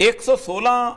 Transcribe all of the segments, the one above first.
116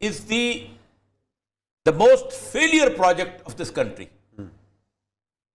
is the most failure project of this country।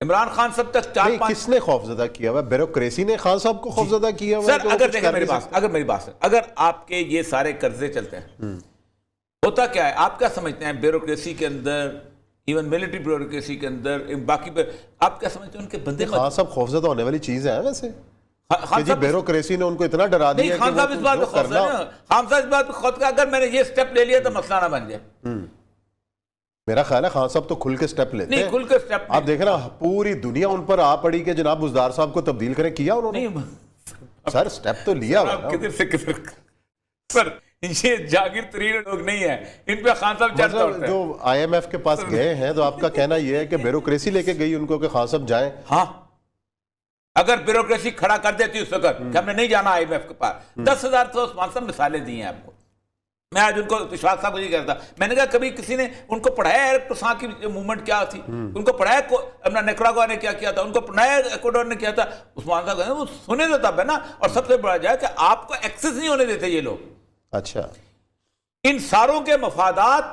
Imran Khan صاحب تک 4-5 کس نے خوفزدہ کیا ہوا ہے؟ بیوروکریسی نے خان صاحب کو خوفزدہ کیا ہوا ہے سر اگر دیکھیں میری بات اگر آپ کے یہ سارے قرضے چلتے ہیں ہوتا کیا ہے آپ کیا سمجھتے ہیں بیوروکریسی کے اندر ایون ملٹری بیوروکریسی کے اندر باقی آپ کیا سمجھتے ہیں ان کے بندے خان صاحب خوفزدہ ہونے والی چیز ہے ویسے خان جی بیوروکریسی نے ان کو اتنا ڈرا دیا نہیں خان صاحب اس بات پہ خوف ہے خان صاحب اس بات پہ خود کا اگر میں نے یہ سٹیپ لے لیا تو مسئلہ نہ بن جائے میرا خیال ہے خان صاحب تو کھل کے سٹیپ لیتے ہیں نہیں کھل کے سٹیپ آپ دیکھیں نا پوری دنیا ان پر آ پڑی کہ جناب بزدار صاحب کو تبدیل کریں کیا انہوں نے سر سٹیپ تو لیا کدھر سے کدھر سر یہ جاگیر ترین لوگ نہیں ہیں ان پہ خان صاحب چلتا ہوتا ہے جو آئی ایم ایف کے پاس گئے ہیں تو آپ کا کہنا یہ ہے کہ بیوروکریسی لے کے گئی ان کو کہ خان صاحب جائیں ہاں اگر بیوروکریسی کھڑا کر دیتی اس وقت کہ ہم نے نہیں جانا آئی ایم ایف کے پاس 10,000 تو عثمان صاحب مثالیں دی ہیں آپ کو میں آج ان کو اشفاق صاحب کو یہ کہتا میں نے کہا کبھی کسی نے ان کو پڑھایا ہے ٹوساں کی موومنٹ کیا تھی ان کو پڑھایا اپنا نیکراگوا نے کیا کیا تھا ان کو پڑھایا ایکوڈور نے کیا تھا عثمان صاحب کہتے ہیں وہ سنے تو تب ہے نا اور سب سے بڑا جائے کہ آپ کو ایکسس نہیں ہونے دیتے یہ لوگ اچھا ان ساروں کے مفادات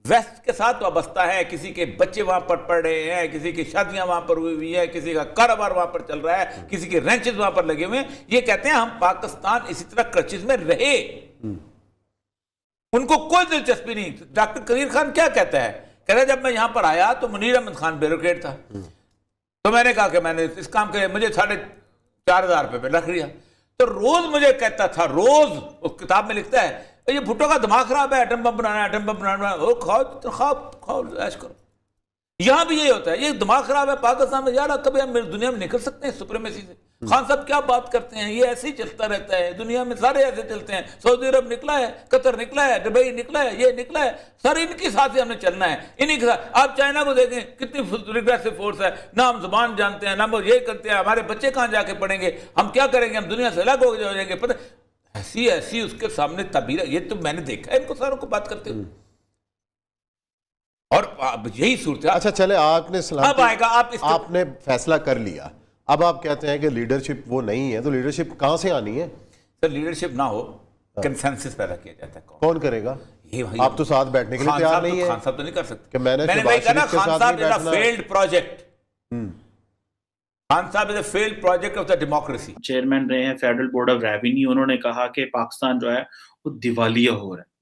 ویسٹ کے ساتھ وابستہ ہے کسی کے بچے وہاں پر پڑھ رہے ہیں کسی کی شادیاں وہاں پر ہوئی ہے کسی کا کاروبار وہاں پر چل رہا ہے کسی کے رینچز وہاں پر لگے ہوئے ہیں یہ کہتے ہیں ہم پاکستان اسی طرح کرچز میں رہے ان کو کوئی دلچسپی نہیں ڈاکٹر قدیر خان کیا کہتا ہے کہتا ہے جب میں یہاں پر آیا تو منیر احمد خان بیوروکریٹ تھا تو میں نے کہا کہ میں نے اس کام کے مجھے 4,500 روپے پہ رکھ لیا تو روز مجھے کہتا تھا روز اس کتاب میں لکھتا ہے یہ بھٹو کا دماغ خراب ہے ایٹم بم بنانا ایٹم بم بنانا وہ کھاؤ عیش کرو یہاں بھی یہی ہوتا ہے یہ دماغ خراب ہے پاکستان میں یار کبھی ہم دنیا میں نکل سکتے ہیں سپریمیسی سے خان صاحب کیا بات کرتے ہیں یہ ایسے ہی چلتا رہتا ہے دنیا میں سارے ایسے چلتے ہیں سعودی عرب نکلا ہے قطر نکلا ہے دبئی نکلا ہے یہ نکلا ہے سر ان کے ساتھ ہی ہم نے چلنا ہے انہی کے ساتھ آپ چائنا کو دیکھیں کتنی ریگریسو فورس ہے نہ ہم زبان جانتے ہیں نہ وہ یہ کرتے ہیں ہمارے بچے کہاں جا کے پڑھیں گے ہم کیا کریں گے ہم دنیا سے الگ ہو جائیں گے پتہ ایسی اس کے سامنے تعبیر یہ تو میں نے دیکھا ہے ان کو ساروں کو بات کرتے ہوئے اور یہی صورت ہے اچھا چلے آپ نے اب آئے گا آپ نے فیصلہ کر لیا اب آپ کہتے ہیں کہ لیڈرشپ وہ نہیں ہے تو لیڈرشپ کہاں سے آنی ہے سر لیڈرشپ نہ ہو کنسنسس پیدا کیا جاتا ہے کون کرے گا آپ تو ساتھ بیٹھنے کے لیے تیار نہیں ہے خان صاحب تو نہیں کر سکتے کہ میں نے وہی کہا نا خان صاحب is a failed project Khan صاحب is a failed project of the democracy chairman رہے ہیں فیڈرل بورڈ آف ریونیو انہوں نے کہا کہ پاکستان جو ہے وہ دیوالیہ ہو رہا ہے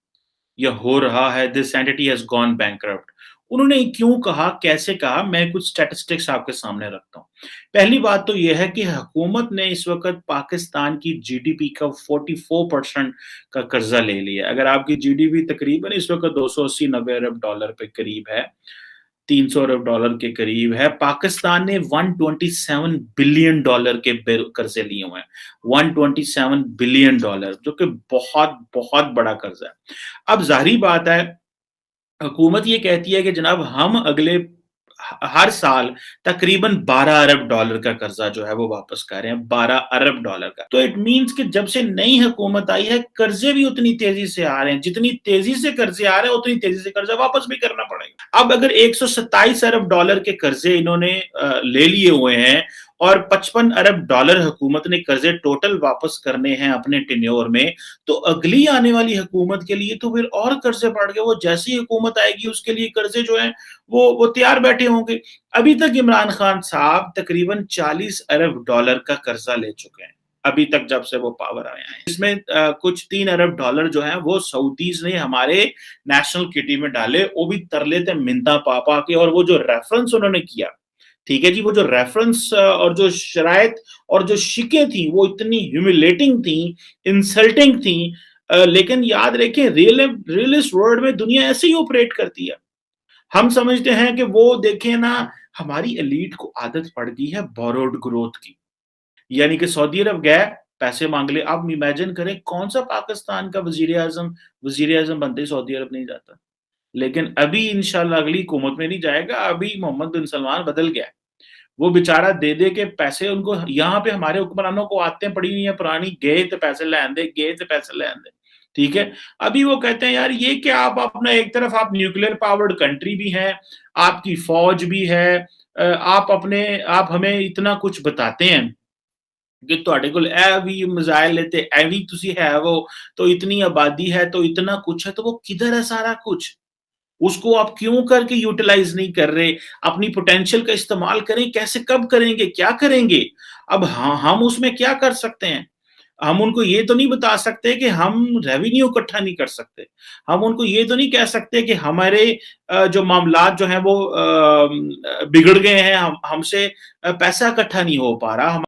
یا ہو رہا ہے دس اینٹی ہیز گون بینکرپٹ انہوں نے کیوں کہا کیسے کہا میں کچھ سٹیٹسٹکس آپ کے سامنے رکھتا ہوں پہلی بات تو یہ ہے کہ حکومت نے اس وقت پاکستان کی جی ڈی پی کا 44% کا قرضہ لے لیا اگر آپ کی جی ڈی پی تقریباً اس وقت 280-90 ارب ڈالر پہ قریب ہے 300 ارب ڈالر کے قریب ہے پاکستان نے 127 بلین ڈالر کے قرضے لیے ہوئے ہیں 127 بلین ڈالر جو کہ بہت بہت بڑا قرضہ ہے اب ظاہری بات ہے حکومت یہ کہتی ہے کہ جناب ہم اگلے ہر سال تقریباً 12 ارب ڈالر کا قرضہ جو ہے وہ واپس کر رہے ہیں 12 ارب ڈالر کا تو اٹ مینس کہ جب سے نئی حکومت آئی ہے قرضے بھی اتنی تیزی سے آ رہے ہیں جتنی تیزی سے قرضے آ رہے ہیں اتنی تیزی سے قرضہ واپس بھی کرنا پڑے گا اب اگر 127 ارب ڈالر کے قرضے انہوں نے لے لیے ہوئے ہیں اور 55 ارب ڈالر حکومت نے قرضے ٹوٹل واپس کرنے ہیں اپنے ٹینیور میں تو اگلی آنے والی حکومت کے لیے تو پھر اور قرضے بڑھ گئے وہ جیسی حکومت آئے گی اس کے لیے قرضے جو ہیں وہ تیار بیٹھے ہوں گے ابھی تک عمران خان صاحب تقریباً 40 ارب ڈالر کا قرضہ لے چکے ہیں ابھی تک جب سے وہ پاور آئے ہیں اس میں کچھ 3 ارب ڈالر جو ہیں وہ سعودیز نے ہمارے نیشنل کٹی میں ڈالے وہ بھی ترلے تھے منتا پاپا کے اور وہ جو ریفرنس انہوں نے کیا ٹھیک ہے جی وہ جو ریفرنس اور جو شرائط اور جو شکیں تھیں وہ اتنی ہیوملیٹنگ تھیں انسلٹنگ تھیں لیکن یاد رکھیں ریئلسٹ ورلڈ میں دنیا ایسے ہی آپریٹ کرتی ہے ہم سمجھتے ہیں کہ وہ دیکھیں نا ہماری ایلیٹ کو عادت پڑ گئی ہے بوروڈ گروتھ کی یعنی کہ سعودی عرب گئے پیسے مانگ لے آپ امیجن کریں کون سا پاکستان کا وزیر اعظم بنتے سعودی عرب نہیں جاتا لیکن ابھی انشاءاللہ اگلی حکومت میں نہیں جائے گا ابھی محمد بن سلمان بدل گیا وہ بیچارہ دے دے کے پیسے ان کو یہاں پہ ہمارے حکمرانوں کو آتے پڑی نہیں ہے پرانی گئے تو پیسے لین دے ٹھیک ہے ابھی وہ کہتے ہیں یار یہ کہ آپ اپنا ایک طرف آپ نیوکلیر پاورڈ کنٹری بھی ہیں آپ کی فوج بھی ہے آپ ہمیں اتنا کچھ بتاتے ہیں کہ تواڈے کول اے بھی میزائل لیتے اے بھی تسی ہے وہ تو اتنی آبادی ہے تو اتنا کچھ ہے تو وہ کدھر ہے سارا کچھ اس کو آپ کیوں کر کے یوٹیلائز نہیں کر رہے؟ اپنی پوٹینشیل کا استعمال کریں، کیسے کب کریں گے، کیا کریں گے؟ اب ہم اس میں کیا کر سکتے ہیں؟ ہم ان کو یہ تو نہیں بتا سکتے کہ ہم ریونیو اکٹھا نہیں کر سکتے، ہم ان کو یہ تو نہیں کہہ سکتے کہ ہمارے جو معاملات جو ہیں وہ بگڑ گئے ہیں، ہم سے پیسہ اکٹھا نہیں ہو پا رہا،